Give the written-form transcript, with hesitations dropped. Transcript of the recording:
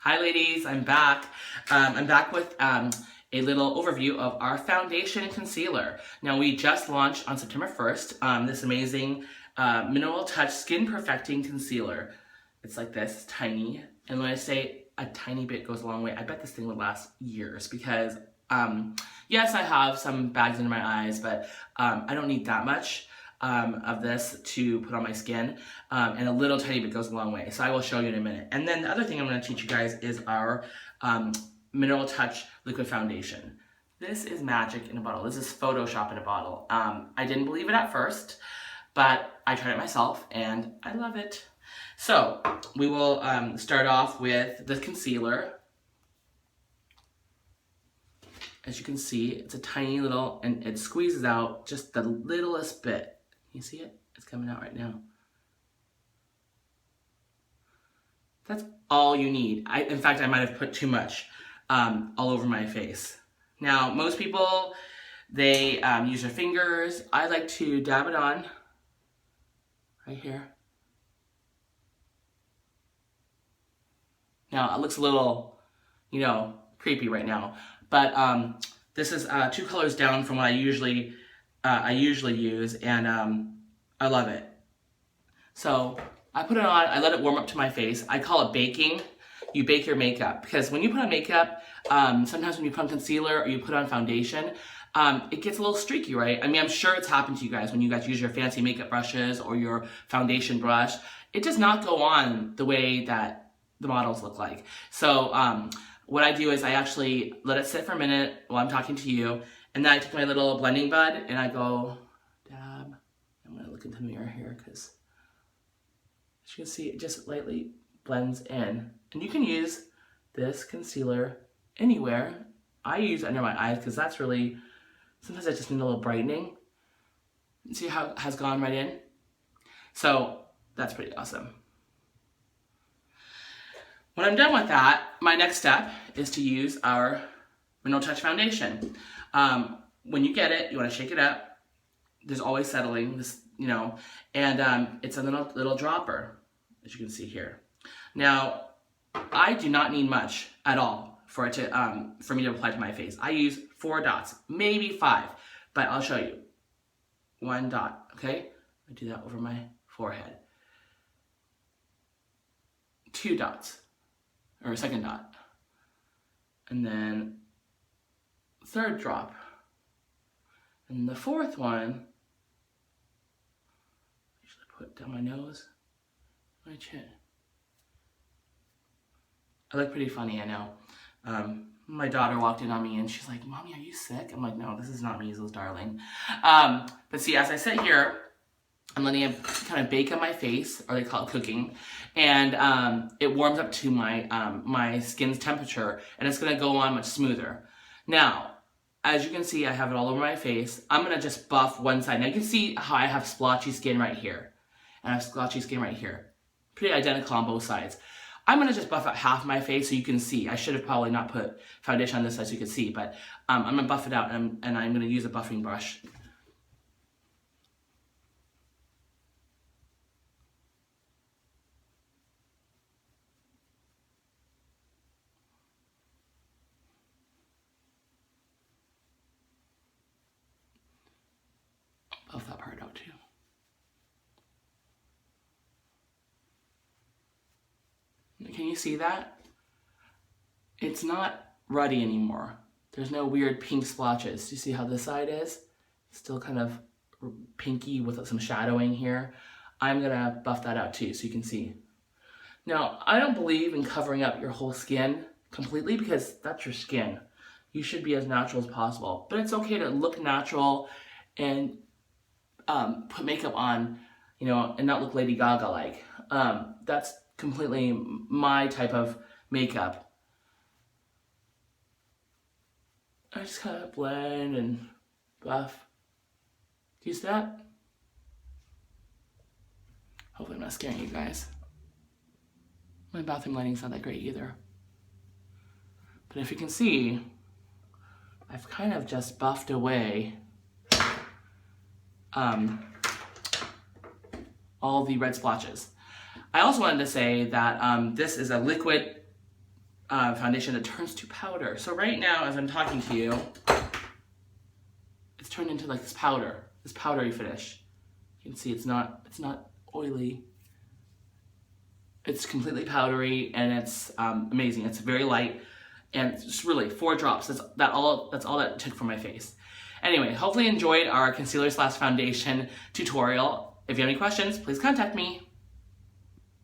Hi ladies, I'm back. I'm back with a little overview of our foundation and concealer. Now we just launched on September 1st this amazing Mineral Touch Skin Perfecting Concealer. It's like this, tiny. And when I say a tiny bit goes a long way, I bet this thing would last years because yes, I have some bags under my eyes, but I don't need that much of this to put on my skin, and a little tiny bit goes a long way. So I will show you in a minute. And then the other thing I'm going to teach you guys is our Mineral Touch Liquid Foundation. This is magic in a bottle. This is Photoshop in a bottle. I didn't believe it at first, but I tried it myself and I love it. So we will start off with the concealer. As you can see, it's a tiny little, and it squeezes out just the littlest bit. You see it? It's coming out right now. That's all you need. In fact, I might have put too much all over my face. Now, most people, they use their fingers. I like to dab it on right here. Now, it looks a little, creepy right now, but this is 2 colors down from what I usually use, and I love it. So I put it on, I let it warm up to my face. I call it baking. You bake your makeup, because when you put on makeup, sometimes when you put on concealer or you put on foundation, it gets a little streaky, right? I mean, I'm sure it's happened to you guys when you guys use your fancy makeup brushes or your foundation brush. It does not go on the way that the models look like. So what I do is I actually let it sit for a minute while I'm talking to you, and then I take my little blending bud and I go dab. I'm gonna look into the mirror here because as you can see, it just lightly blends in. And you can use this concealer anywhere. I use it under my eyes because that's really, sometimes I just need a little brightening. See how it has gone right in? So that's pretty awesome. When I'm done with that, my next step is to use our Mineral Touch Foundation. When you get it, you want to shake it up. There's always settling, and it's a little dropper, as you can see here. Now, I do not need much at all for me to apply to my face. I use 4 dots, maybe 5, but I'll show you. 1 dot, okay? I do that over my forehead. 2 dots. Or a 2nd dot, and then 3rd drop, and the 4th one, I usually put down my nose, my chin. I look pretty funny, I know. My daughter walked in on me and she's like, "Mommy, are you sick?" I'm like, "No, this is not measles, darling." But see, as I sit here, I'm letting it kind of bake on my face, or they call it cooking, and it warms up to my my skin's temperature, and it's going to go on much smoother. Now, as you can see, I have it all over my face. I'm going to just buff one side. Now you can see how I have splotchy skin right here, and I have splotchy skin right here. Pretty identical on both sides. I'm going to just buff out half my face so you can see. I should have probably not put foundation on this side so you can see, but I'm going to buff it out, and I'm going to use a buffing brush. Buff that part out too. Can you see that? It's not ruddy anymore. There's no weird pink splotches. Do you see how this side is? Still kind of pinky with some shadowing here. I'm gonna buff that out too so you can see. Now, I don't believe in covering up your whole skin completely because that's your skin. You should be as natural as possible, but it's okay to look natural and put makeup on, and not look Lady Gaga like. That's completely my type of makeup. I just kind of blend and buff. Do you see that? Hopefully I'm not scaring you guys. My bathroom lighting's not that great either. But if you can see, I've kind of just buffed away all the red splotches. I also wanted to say that this is a liquid foundation that turns to powder. So right now, as I'm talking to you, it's turned into like this powdery finish. You can see it's not oily. It's completely powdery, and it's amazing. It's very light, and it's just really 4 drops. That's all that took from my face. Anyway, hopefully you enjoyed our concealer / foundation tutorial. If you have any questions, please contact me.